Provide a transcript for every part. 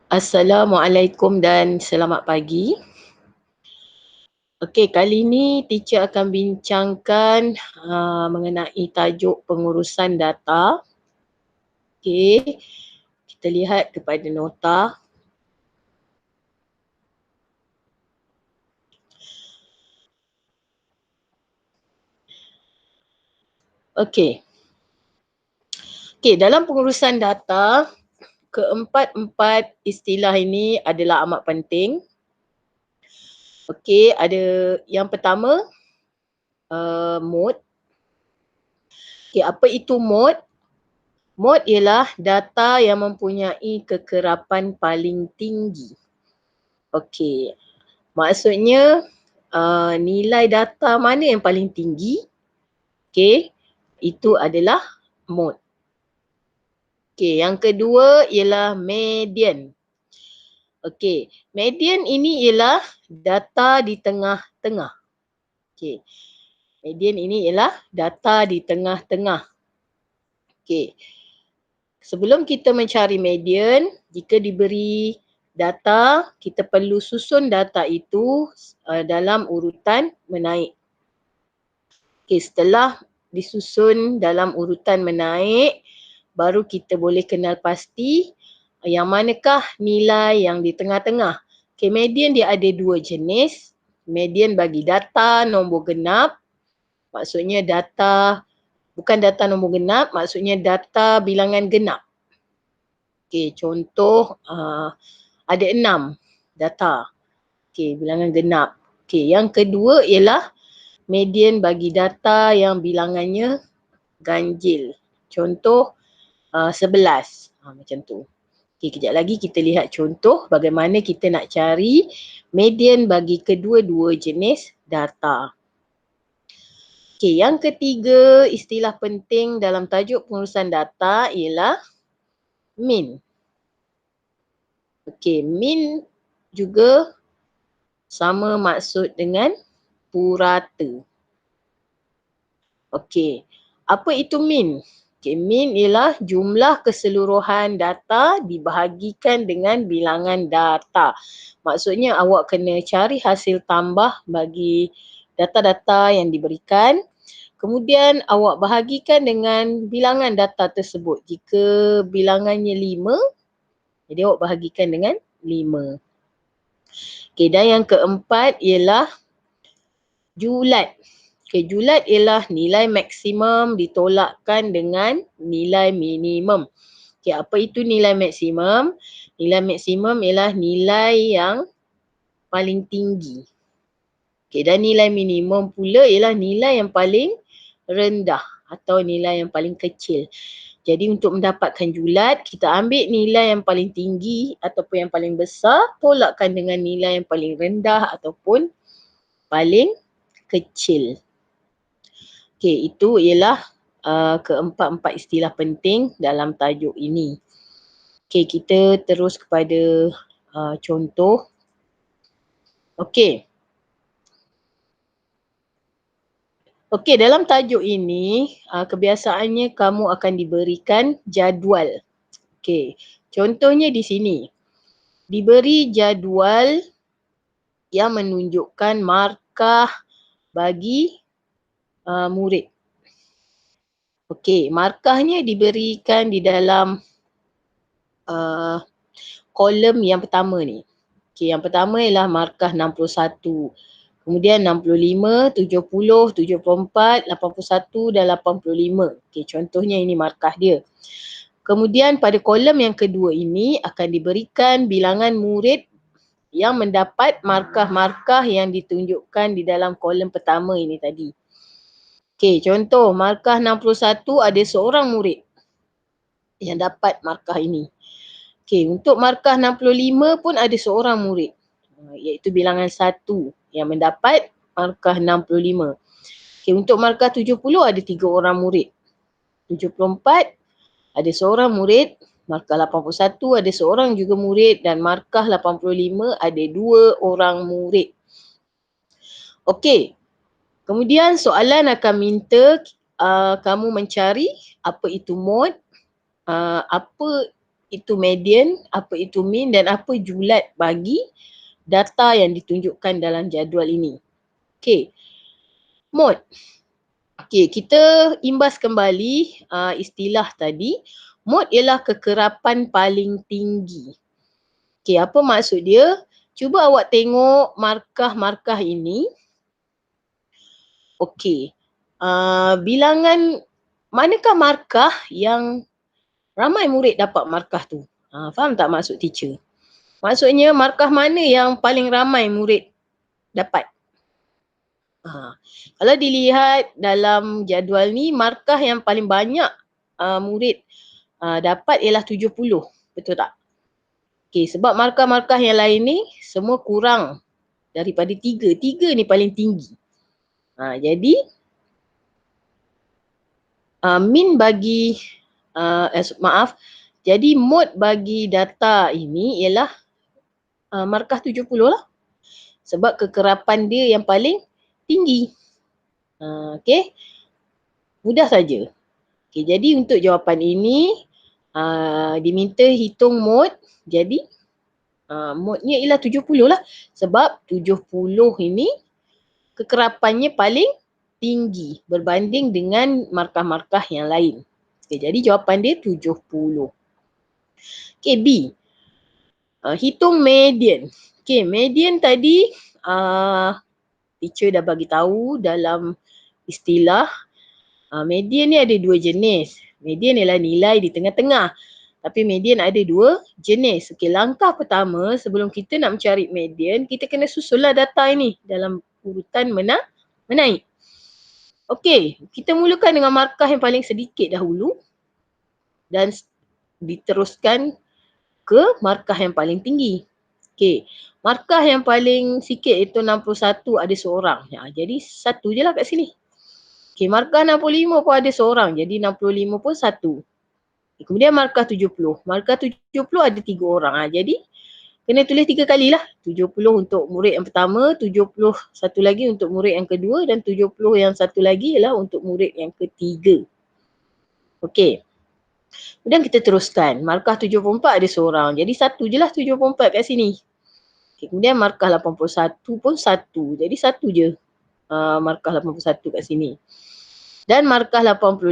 Assalamualaikum dan selamat pagi. Okey, kali ni teacher akan bincangkan mengenai tajuk pengurusan data. Okey, kita lihat kepada nota. Okey. Okey, dalam pengurusan data, keempat-empat istilah ini adalah amat penting. Okey, ada yang pertama, mode. Okey, apa itu mode? Mode ialah data yang mempunyai kekerapan paling tinggi. Okey, maksudnya nilai data mana yang paling tinggi, okey, itu adalah mode. Okey, yang kedua ialah median. Okey, median ini ialah data di tengah-tengah. Okey, median ini ialah data di tengah-tengah. Okey, sebelum kita mencari median, jika diberi data, kita perlu susun data itu dalam urutan menaik. Okey, setelah disusun dalam urutan menaik, baru kita boleh kenal pasti yang manakah nilai yang di tengah-tengah. Okey, median dia ada dua jenis. Median bagi data nombor genap, maksudnya data, bukan data nombor genap, maksudnya data bilangan genap. Okey, contoh ada 6 data. Okey, bilangan genap. Okey, yang kedua ialah median bagi data yang bilangannya ganjil. Contoh 11. Macam tu. Okey, kejap lagi kita lihat contoh bagaimana kita nak cari median bagi kedua-dua jenis data. Okey, yang ketiga istilah penting dalam tajuk pengurusan data ialah mean. Okey, mean juga sama maksud dengan purata. Okey, apa itu mean? Okey, mean ialah jumlah keseluruhan data dibahagikan dengan bilangan data. Maksudnya awak kena cari hasil tambah bagi data-data yang diberikan. Kemudian awak bahagikan dengan bilangan data tersebut. Jika bilangannya 5, jadi awak bahagikan dengan 5. Okey, dan yang keempat ialah julat. Okey, julat ialah nilai maksimum ditolakkan dengan nilai minimum. Okey, apa itu nilai maksimum? Nilai maksimum ialah nilai yang paling tinggi. Okey, dan nilai minimum pula ialah nilai yang paling rendah atau nilai yang paling kecil. Jadi untuk mendapatkan julat, kita ambil nilai yang paling tinggi ataupun yang paling besar, tolakkan dengan nilai yang paling rendah ataupun paling kecil. Okey, itu ialah keempat-empat istilah penting dalam tajuk ini. Okey, kita terus kepada contoh. Okey. Okey, dalam tajuk ini kebiasaannya kamu akan diberikan jadual. Okey, contohnya di sini. Diberi jadual yang menunjukkan markah bagi murid. Okey, markahnya diberikan di dalam kolom yang pertama ni. Okey, yang pertama ialah markah 61. Kemudian 65, 70, 74, 81 dan 85. Okey, contohnya ini markah dia. Kemudian pada kolom yang kedua ini akan diberikan bilangan murid yang mendapat markah-markah yang ditunjukkan di dalam kolom pertama ini tadi. Okey, contoh markah 61 ada seorang murid yang dapat markah ini. Okey, untuk markah 65 pun ada seorang murid, iaitu bilangan 1 yang mendapat markah 65. Okey, untuk markah 70 ada 3 orang murid. 74 ada seorang murid, markah 81 ada seorang juga murid dan markah 85 ada 2 orang murid. Okey, kemudian soalan akan minta kamu mencari apa itu mode, apa itu median, apa itu mean dan apa julat bagi data yang ditunjukkan dalam jadual ini. Okey. Mode. Okey, kita imbas kembali istilah tadi. Mode ialah kekerapan paling tinggi. Okey, apa maksud dia? Cuba awak tengok markah-markah ini. Okey. Bilangan manakah markah yang ramai murid dapat markah tu? Faham tak maksud teacher? Maksudnya markah mana yang paling ramai murid dapat? Kalau dilihat dalam jadual ni, markah yang paling banyak murid dapat ialah 70. Betul tak? Okey, sebab markah-markah yang lain ni semua kurang daripada 3. 3 ni paling tinggi. Jadi min bagi jadi mode bagi data ini ialah markah 70 lah. Sebab kekerapan dia yang paling tinggi. Okey. Mudah saja. Okey, jadi untuk jawapan ini diminta hitung mode. Jadi mode-nya ialah 70 lah. Sebab 70 ini kekerapannya paling tinggi berbanding dengan markah-markah yang lain. Okey, jadi jawapan dia 70. Okey, B. Hitung median. Okey, median tadi teacher dah bagi tahu dalam istilah median ni ada dua jenis. Median ialah nilai di tengah-tengah. Tapi median ada dua jenis. Okey, langkah pertama sebelum kita nak mencari median, kita kena susunlah data ini dalam urutan menaik. Okey, kita mulakan dengan markah yang paling sedikit dahulu dan diteruskan ke markah yang paling tinggi. Okey, markah yang paling sikit itu 61 ada seorang. Jadi satu je lah kat sini. Okey, markah 65 pun ada seorang. Jadi 65 pun satu. Kemudian markah 70. Markah 70 ada 3 orang. Jadi kena tulis 3 kali lah. 70 untuk murid yang pertama, 71 lagi untuk murid yang kedua dan 70 yang satu lagi ialah untuk murid yang ketiga. Okey. Kemudian kita teruskan. Markah 74 ada seorang. Jadi satu je lah 74 kat sini. Okay, kemudian markah 81 pun satu. Jadi satu je markah 81 kat sini. Dan markah 85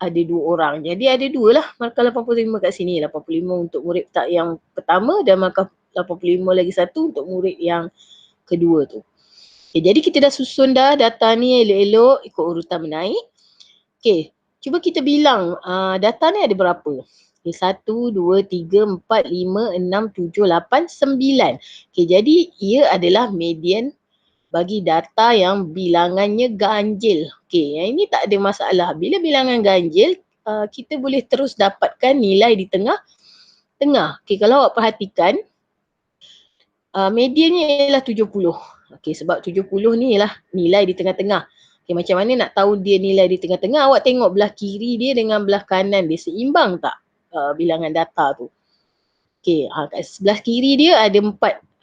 ada 2 orang. Jadi ada 2 lah markah 85 kat sini. 85 untuk murid yang pertama dan markah 85 lagi satu untuk murid yang kedua tu. Okay, jadi kita dah susun dah data ni elok-elok ikut urutan menaik. Okay, cuba kita bilang data ni ada berapa? Okay, 1, 2, 3, 4, 5, 6, 7, 8, 9. Okay, jadi ia adalah median bagi data yang bilangannya ganjil. Okay, yang ini tak ada masalah. Bila bilangan ganjil, kita boleh terus dapatkan nilai di tengah. Okay, kalau awak perhatikan, mediannya ialah 70. Okay, sebab 70 ni ialah nilai di tengah-tengah. Okay, macam mana nak tahu dia nilai di tengah-tengah? Awak tengok belah kiri dia dengan belah kanan dia seimbang tak bilangan data tu? Okay, kat sebelah kiri dia ada 4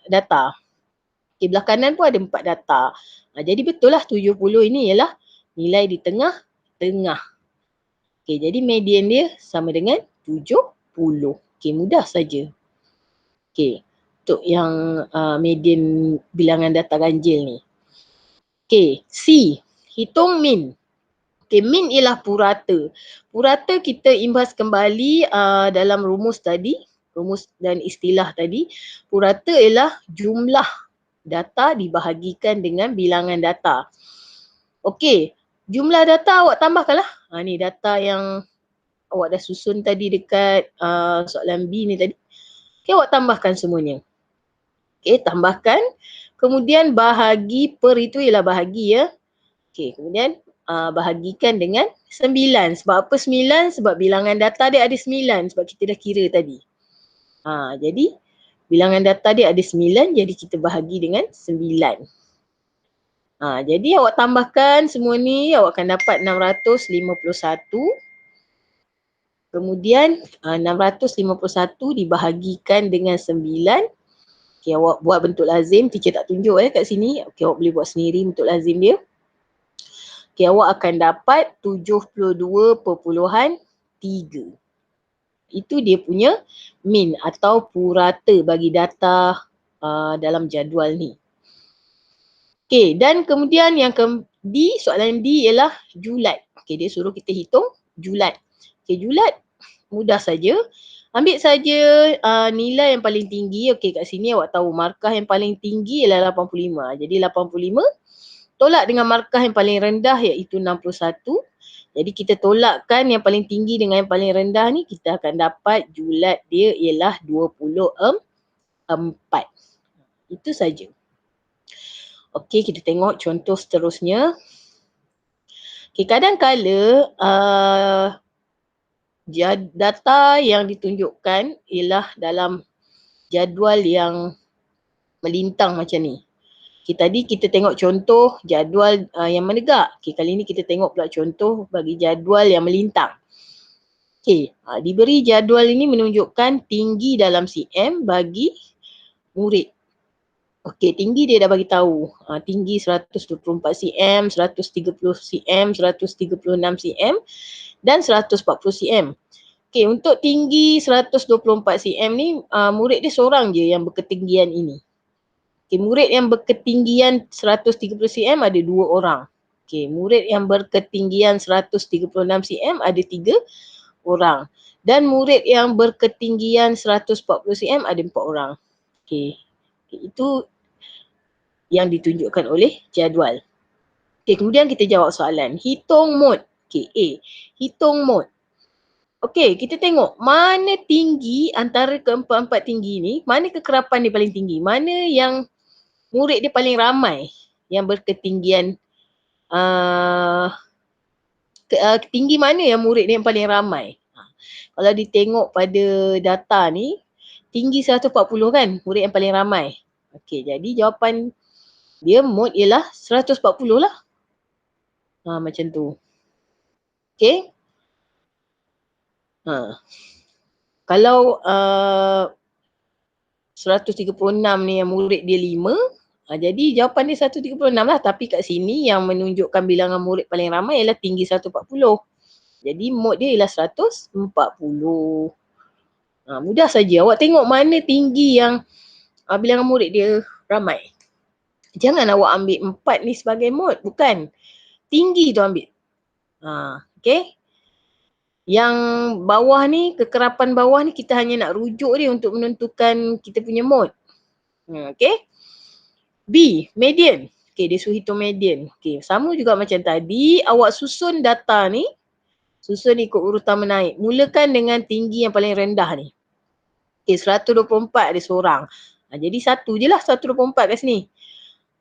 data. Okay, belah kanan pun ada 4 data. Jadi betul lah 70 ini ialah nilai di tengah-tengah. Okay, jadi median dia sama dengan 70. Okay, mudah saja. Okay, untuk yang median bilangan data ganjil ni. Okay, C. Hitung min. Okay, min ialah purata. Purata kita imbas kembali dalam rumus tadi. Rumus dan istilah tadi. Purata ialah jumlah data dibahagikan dengan bilangan data. Okey, jumlah data awak tambahkanlah. Ni data yang awak dah susun tadi dekat soalan B ni tadi. Okey, awak tambahkan semuanya. Okey, tambahkan. Kemudian bahagi per itu ialah bahagi ya. Okey, kemudian bahagikan dengan 9. Sebab apa 9? Sebab bilangan data dia ada 9 sebab kita dah kira tadi. Jadi bilangan data dia ada 9, jadi kita bahagi dengan 9. Jadi awak tambahkan semua ni, awak akan dapat 651. Kemudian 651 dibahagikan dengan 9. Okay, awak buat bentuk lazim, teacher tak tunjuk kat sini. Okay, awak boleh buat sendiri bentuk lazim dia. Okay, awak akan dapat 72.3. Itu dia punya mean atau purata bagi data dalam jadual ni. Okey, dan kemudian yang D, soalan D ialah julat. Okey, dia suruh kita hitung julat. Okey, julat mudah saja. Ambil saja nilai yang paling tinggi. Okey, kat sini awak tahu markah yang paling tinggi ialah 85. Jadi 85 tolak dengan markah yang paling rendah iaitu 61. Jadi kita tolakkan yang paling tinggi dengan yang paling rendah ni, kita akan dapat julat dia ialah 24. Itu saja. Okey, kita tengok contoh seterusnya. Okey, kadang-kala data yang ditunjukkan ialah dalam jadual yang melintang macam ni. Okay, tadi kita tengok contoh jadual yang menegak. Okay, kali ni kita tengok pula contoh bagi jadual yang melintang. Okay, diberi jadual ini menunjukkan tinggi dalam cm bagi murid. Okay, tinggi dia dah bagi tahu. Tinggi 124 cm, 130 cm, 136 cm dan 140 cm. Okay, untuk tinggi 124 cm ni, murid dia seorang je yang berketinggian ini. Okay, murid yang berketinggian 130 cm ada 2 orang. Okay, murid yang berketinggian 136 cm ada 3 orang. Dan murid yang berketinggian 140 cm ada 4 orang. Okay, itu yang ditunjukkan oleh jadual. Okay, kemudian kita jawab soalan. Hitung mod. Okay, A. Hitung mod. Okay, kita tengok mana tinggi antara keempat-empat tinggi ni, mana kekerapan dia paling tinggi, mana yang murid dia paling ramai yang berketinggian tinggi mana yang murid dia yang paling ramai. Kalau ditengok pada data ni, tinggi 140 kan murid yang paling ramai. Okey, jadi jawapan dia mod ialah 140 lah. Macam tu. Okey. Kalau 136 ni yang murid dia 5, jadi jawapan dia 136 lah. Tapi kat sini yang menunjukkan bilangan murid paling ramai ialah tinggi 140. Jadi mod dia ialah 140. Mudah saja. Awak tengok mana tinggi yang bilangan murid dia ramai. Jangan awak ambil 4 ni sebagai mod. Bukan. Tinggi tu ambil. Okay. Yang bawah ni, kekerapan bawah ni kita hanya nak rujuk dia untuk menentukan kita punya mod. Okay. B, median. Okay, dia suruh hitung median. Okay, sama juga macam tadi. Awak susun data ni. Susun ikut urutan menaik. Mulakan dengan tinggi yang paling rendah ni. Okay, 124 ada seorang. Jadi satu je lah 124 kat sini.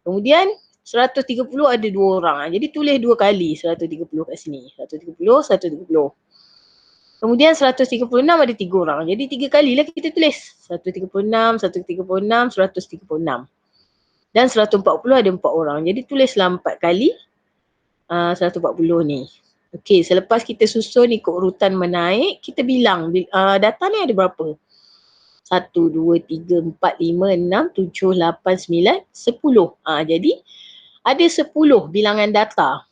Kemudian 130 ada 2 orang. Jadi tulis 2 kali 130 kat sini. 130, 130. Kemudian 136 ada 3 orang. Jadi 3 kali lah kita tulis. 136, 136, 136. Dan 140 ada 4 orang. Jadi tulislah 4 kali 140 ni. Okey, selepas kita susun ikut urutan menaik, kita bilang data ni ada berapa? 1, 2, 3, 4, 5, 6, 7, 8, 9, 10. Jadi ada 10 bilangan data.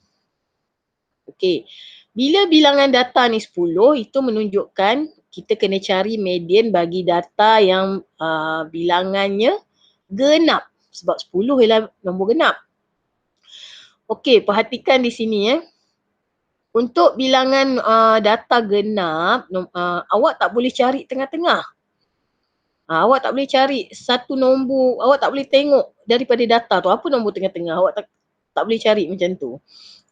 Okey. Bila bilangan data ni 10, itu menunjukkan kita kena cari median bagi data yang bilangannya genap. Sebab 10 ialah nombor genap. Okey, perhatikan di sini . Untuk bilangan data genap, awak tak boleh cari tengah-tengah. Awak tak boleh cari satu nombor, awak tak boleh tengok daripada data tu apa nombor tengah-tengah. Awak tak boleh cari macam tu.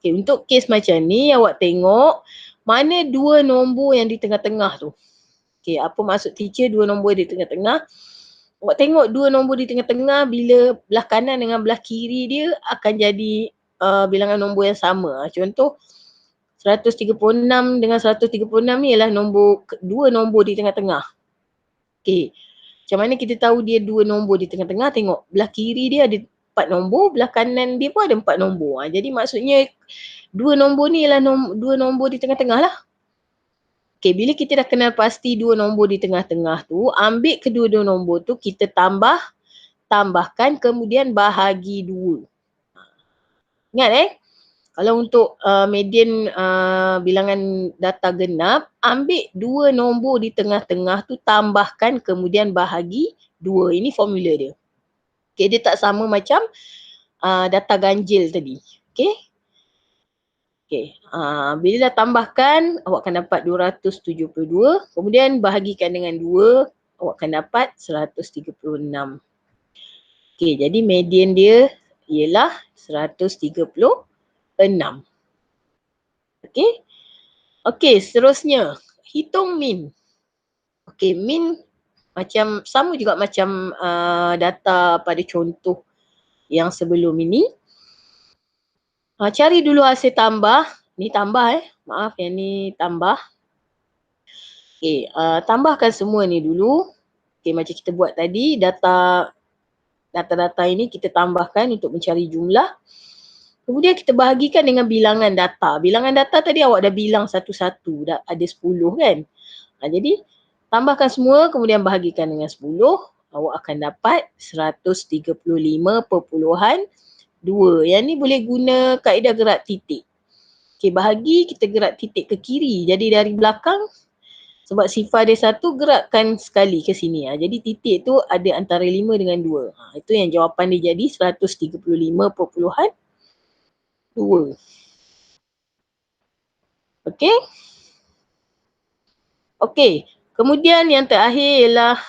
Okay, untuk kes macam ni awak tengok mana 2 nombor yang di tengah-tengah tu. Okay, apa maksud teacher 2 nombor di tengah-tengah? Awak tengok 2 nombor di tengah-tengah, bila belah kanan dengan belah kiri dia akan jadi bilangan nombor yang sama. Contoh 136 dengan 136 ni ialah 2 nombor di tengah-tengah. Okay, macam mana kita tahu dia 2 nombor di tengah-tengah? Tengok belah kiri dia ada 4 nombor, belah kanan dia pun ada 4 nombor. Jadi maksudnya 2 nombor ni ialah 2 nombor di tengah-tengah lah. Okay, bila kita dah kenal pasti 2 nombor di tengah-tengah tu, ambil kedua-dua nombor tu, kita tambahkan kemudian bahagi 2. Ingat Kalau untuk median bilangan data genap, ambil 2 nombor di tengah-tengah tu, tambahkan kemudian bahagi 2. Ini formula dia. Okay, dia tak sama macam data ganjil tadi. Okay. Okay. Bila dah tambahkan, awak akan dapat 272. Kemudian bahagikan dengan 2, awak akan dapat 136. Okay, jadi median dia ialah 136. Okay. Okay, seterusnya. Hitung min. Okay, min macam sama juga macam data pada contoh yang sebelum ini. Cari dulu hasil tambah. Ni tambah maaf, yang ni tambah. Okay, tambahkan semua ni dulu. Okay, macam kita buat tadi, data-data ini kita tambahkan untuk mencari jumlah. Kemudian kita bahagikan dengan bilangan data. Bilangan data tadi awak dah bilang satu-satu, dah ada 10 kan. Jadi tambahkan semua kemudian bahagikan dengan 10, awak akan dapat 135.2. Yang ni boleh guna kaedah gerak titik. Okay, bahagi kita gerak titik ke kiri. Jadi dari belakang, sebab sifar dia 1, gerakkan sekali ke sini. Jadi titik tu ada antara 5 dengan 2. Itu yang jawapan dia jadi 135.2. Okay. Okay. Kemudian yang terakhir ialah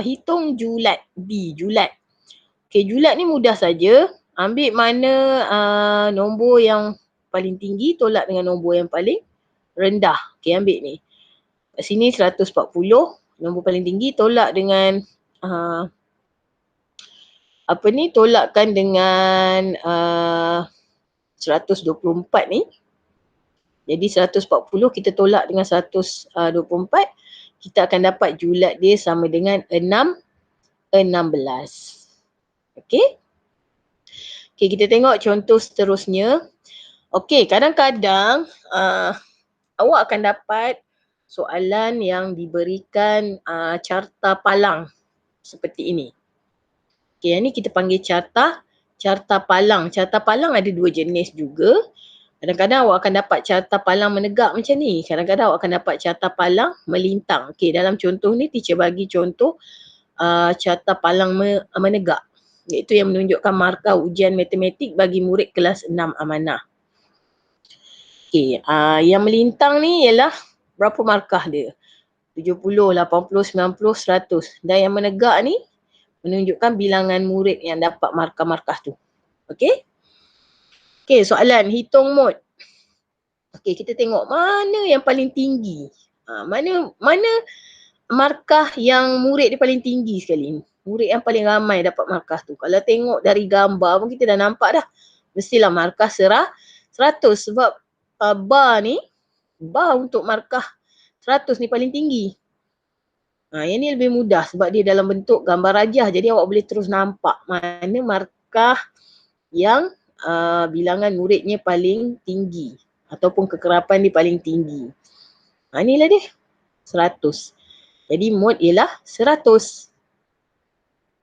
hitung julat B. Julat. Okay, julat ni mudah saja. Ambil mana nombor yang paling tinggi tolak dengan nombor yang paling rendah. Okay, ambil ni. Kat sini 140. Nombor paling tinggi tolak dengan tolakkan dengan 124 ni. Jadi 140 kita tolak dengan 124, kita akan dapat julat dia sama dengan 16. Okey. Okey, kita tengok contoh seterusnya. Okey, kadang-kadang awak akan dapat soalan yang diberikan carta palang seperti ini. Okey, yang ni kita panggil carta palang. Carta palang ada 2 jenis juga. Kadang-kadang awak akan dapat carta palang menegak macam ni. Kadang-kadang awak akan dapat carta palang melintang. Okey, dalam contoh ni teacher bagi contoh carta palang menegak. Iaitu yang menunjukkan markah ujian matematik bagi murid kelas 6 amanah. Okey, yang melintang ni ialah berapa markah dia? 70, 80, 90, 100. Dan yang menegak ni menunjukkan bilangan murid yang dapat markah-markah tu. Okey? Okey, soalan hitung mod. Okey, kita tengok mana yang paling tinggi. Mana markah yang murid dia paling tinggi sekali ni. Murid yang paling ramai dapat markah tu. Kalau tengok dari gambar pun kita dah nampak dah. Mestilah markah 100 sebab bar untuk markah 100 ni paling tinggi. Yang ni lebih mudah sebab dia dalam bentuk gambar rajah. Jadi awak boleh terus nampak mana markah yang bilangan muridnya paling tinggi ataupun kekerapan dia paling tinggi. Inilah dia 100. Jadi mod ialah 100.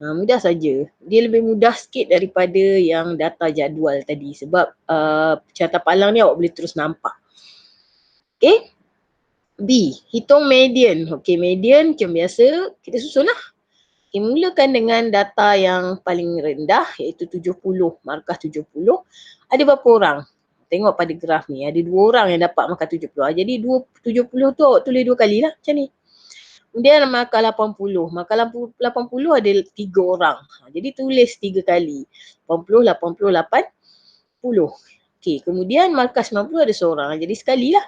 Mudah saja. Dia lebih mudah sikit daripada yang data jadual tadi sebab carta palang ni awak boleh terus nampak. Okay. B. Hitung median. Okay, median macam biasa kita susun lah. Okay, mulakan dengan data yang paling rendah iaitu 70, markah 70. Ada berapa orang? Tengok pada graf ni, ada 2 orang yang dapat markah 70. Jadi 70 tu awak tulis 2 kali lah macam ni. Kemudian markah 80. Markah 80 ada 3 orang. Jadi tulis 3 kali. 80, 80, 80. Okay, kemudian markah 90 ada seorang. Jadi sekali lah.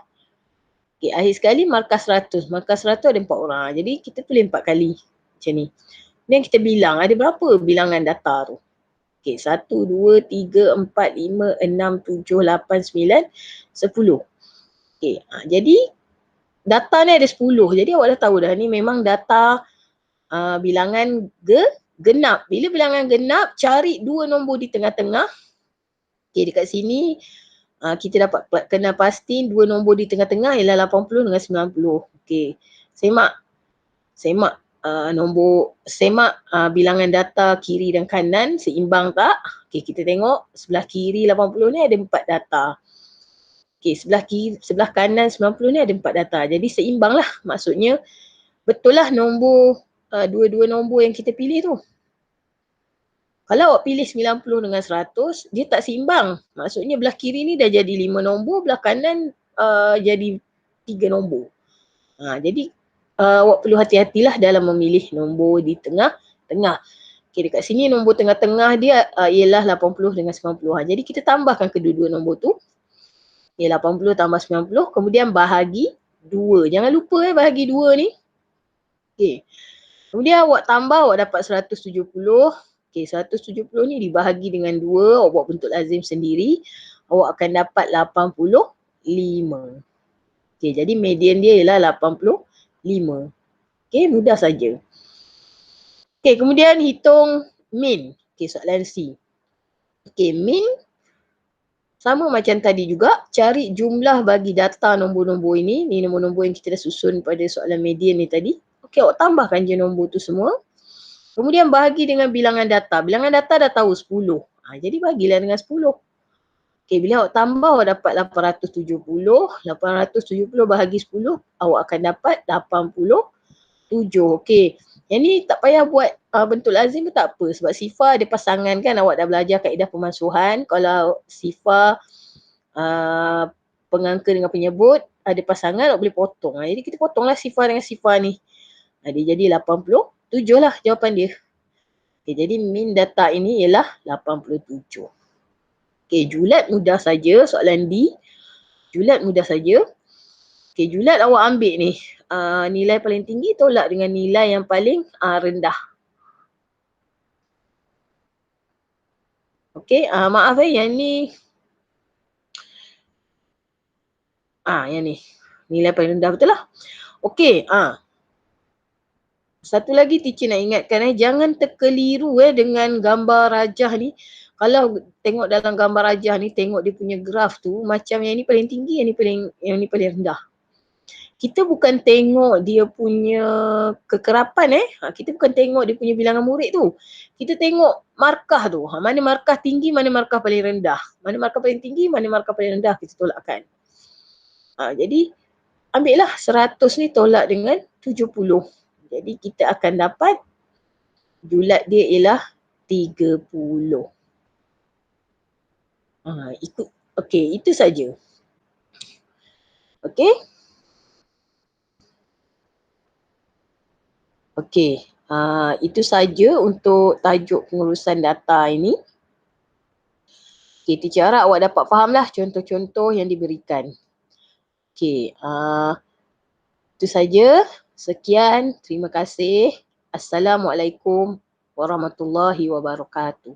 Okay, akhir sekali markah 100. Markah 100 ada 4 orang. Jadi kita tulis 4 kali. Macam ni. Kemudian kita bilang ada berapa bilangan data tu. Okay, 1, 2, 3, 4, 5, 6, 7, 8, 9, 10. Okay, jadi data ni ada 10. Jadi awak dah tahu dah ni memang data bilangan genap. Bila bilangan genap, cari 2 nombor di tengah-tengah. Okay, dekat sini kita dapat kena pasti 2 nombor di tengah-tengah ialah 80 dengan 90. Okay, semak bilangan data kiri dan kanan seimbang tak? Okay, kita tengok sebelah kiri 80 ni ada 4 data. Okey, sebelah kanan 90 ni ada 4 data. Jadi seimbang lah. Maksudnya betul lah nombor dua-dua nombor yang kita pilih tu. Kalau awak pilih 90 dengan 100, dia tak seimbang. Maksudnya belah kiri ni dah jadi 5 nombor, belah kanan jadi 3 nombor. Jadi awak perlu hati-hatilah dalam memilih nombor di tengah-tengah. Okay, dekat sini nombor tengah-tengah dia ialah 80 dengan 90. Jadi kita tambahkan kedua-dua nombor tu. Okay, 80 tambah 90, kemudian bahagi 2. Jangan lupa bahagi 2 ni. Okay. Kemudian awak tambah, awak dapat 170. Okay, 170 ni dibahagi dengan 2, awak buat bentuk lazim sendiri. Awak akan dapat 85. Okay, jadi median dia ialah 85. Okay, mudah saja. Okay, kemudian hitung min. Okay, soalan C. Okay, min sama macam tadi juga, cari jumlah bagi data nombor-nombor ini. Ni nombor-nombor yang kita dah susun pada soalan median ni tadi. Okey, awak tambahkan je nombor tu semua. Kemudian bahagi dengan bilangan data. Bilangan data dah tahu 10. Jadi bagilah dengan 10. Okey, bila awak tambah, awak dapat 870. 870 bahagi 10, awak akan dapat 87. Okey, yang ni tak payah buat bentuk lazim pun tak apa. Sebab sifar ada pasangan kan, awak dah belajar kaedah pemansuhan. Kalau sifar pengangka dengan penyebut ada pasangan, awak boleh potong. Jadi kita potonglah sifar dengan sifar ni. Dia jadi 87 lah jawapan dia. Okay, jadi min data ini ialah 87. Okay, julat mudah saja soalan D. Julat mudah saja. Okay, julat awak ambil ni. Nilai paling tinggi tolak dengan nilai yang paling rendah. Okay, maaf yang ni. Yang ni. Nilai paling rendah betul lah. Okay, satu lagi teacher nak ingatkan jangan terkeliru dengan gambar rajah ni. Kalau tengok dalam gambar rajah ni, tengok dia punya graf tu, macam yang ni paling tinggi, yang ni paling rendah. Kita bukan tengok dia punya kekerapan kita bukan tengok dia punya bilangan murid tu. Kita tengok markah tu. Mana markah tinggi, mana markah paling rendah. Mana markah paling tinggi, mana markah paling rendah, kita tolakkan. Jadi ambillah 100 ni tolak dengan 70. Jadi kita akan dapat julat dia ialah 30. Okey, itu saja. Okey. Okey, itu saja untuk tajuk pengurusan data ini. Okey, teacher harap awak dapat fahamlah contoh-contoh yang diberikan. Okey, itu saja. Sekian, terima kasih. Assalamualaikum warahmatullahi wabarakatuh.